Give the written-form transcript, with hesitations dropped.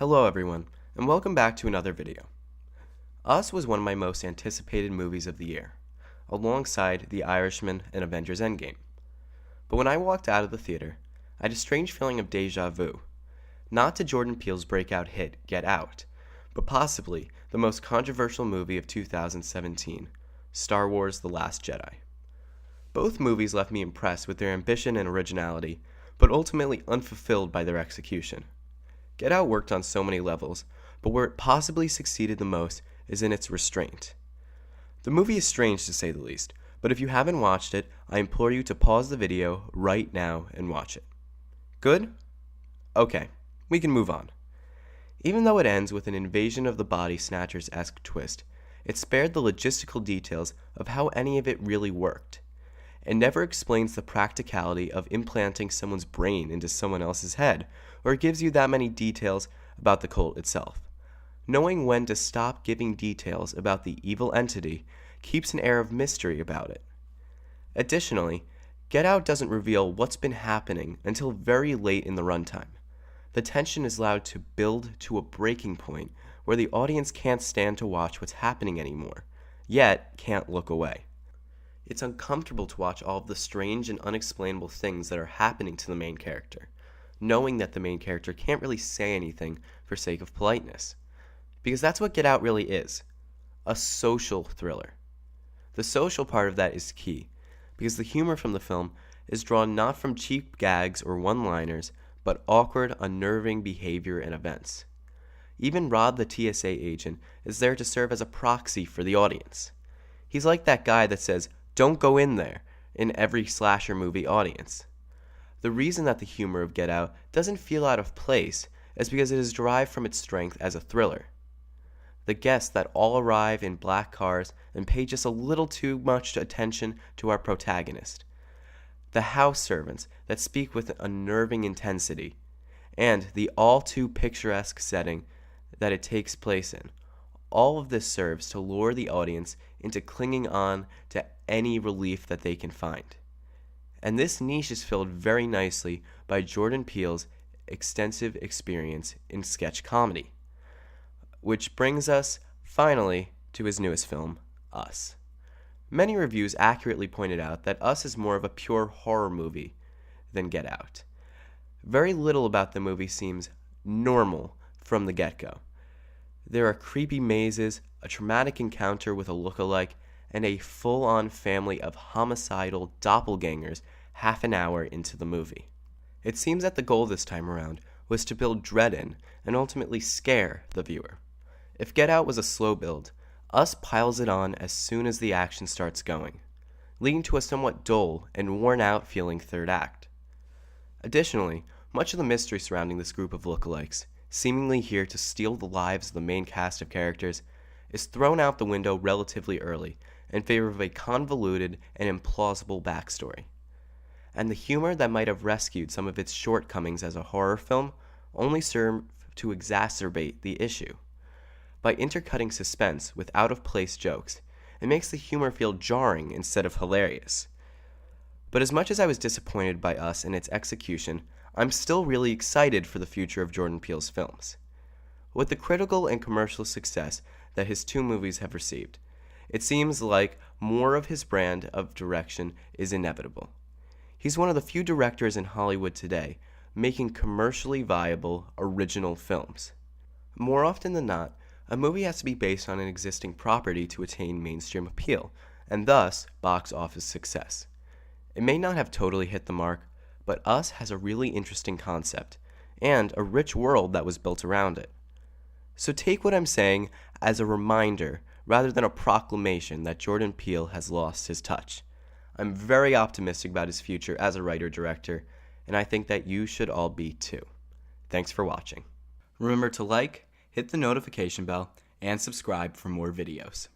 Hello everyone, and welcome back to another video. Us was one of my most anticipated movies of the year, alongside The Irishman and Avengers Endgame. But when I walked out of the theater, I had a strange feeling of déjà vu, not to Jordan Peele's breakout hit Get Out, but possibly the most controversial movie of 2017, Star Wars: The Last Jedi. Both movies left me impressed with their ambition and originality, but ultimately unfulfilled by their execution. Get Out worked on so many levels, but where it possibly succeeded the most is in its restraint. The movie is strange to say the least, but if you haven't watched it, I implore you to pause the video right now and watch it. Good? Okay, we can move on. Even though it ends with an Invasion of the Body Snatchers-esque twist, it spared the logistical details of how any of it really worked. It never explains the practicality of implanting someone's brain into someone else's head, or gives you that many details about the cult itself. Knowing when to stop giving details about the evil entity keeps an air of mystery about it. Additionally, Get Out doesn't reveal what's been happening until very late in the runtime. The tension is allowed to build to a breaking point where the audience can't stand to watch what's happening anymore, yet can't look away. It's uncomfortable to watch all of the strange and unexplainable things that are happening to the main character, knowing that the main character can't really say anything for sake of politeness. Because that's what Get Out really is, a social thriller. The social part of that is key, because the humor from the film is drawn not from cheap gags or one-liners, but awkward, unnerving behavior and events. Even Rob the TSA agent is there to serve as a proxy for the audience. He's like that guy that says, "Don't go in there," in every slasher movie audience. The reason that the humor of Get Out doesn't feel out of place is because it is derived from its strength as a thriller. The guests that all arrive in black cars and pay just a little too much attention to our protagonist. The house servants that speak with unnerving intensity, and the all too picturesque setting that it takes place in. All of this serves to lure the audience into clinging on to any relief that they can find. And this niche is filled very nicely by Jordan Peele's extensive experience in sketch comedy. Which brings us, finally, to his newest film, Us. Many reviews accurately pointed out that Us is more of a pure horror movie than Get Out. Very little about the movie seems normal from the get-go. There are creepy mazes, a traumatic encounter with a look-alike, and a full-on family of homicidal doppelgangers half an hour into the movie. It seems that the goal this time around was to build dread in and ultimately scare the viewer. If Get Out was a slow build, Us piles it on as soon as the action starts going, leading to a somewhat dull and worn-out feeling third act. Additionally, much of the mystery surrounding this group of lookalikes, seemingly here to steal the lives of the main cast of characters, is thrown out the window relatively early in favor of a convoluted and implausible backstory. And the humor that might have rescued some of its shortcomings as a horror film only served to exacerbate the issue. By intercutting suspense with out-of-place jokes, it makes the humor feel jarring instead of hilarious. But as much as I was disappointed by Us and its execution, I'm still really excited for the future of Jordan Peele's films. With the critical and commercial success that his two movies have received, it seems like more of his brand of direction is inevitable. He's one of the few directors in Hollywood today making commercially viable, original films. More often than not, a movie has to be based on an existing property to attain mainstream appeal, and thus box office success. It may not have totally hit the mark, but Us has a really interesting concept, and a rich world that was built around it. So take what I'm saying as a reminder rather than a proclamation that Jordan Peele has lost his touch. I'm very optimistic about his future as a writer-director, and I think that you should all be too. Thanks for watching. Remember to like, hit the notification bell, and subscribe for more videos.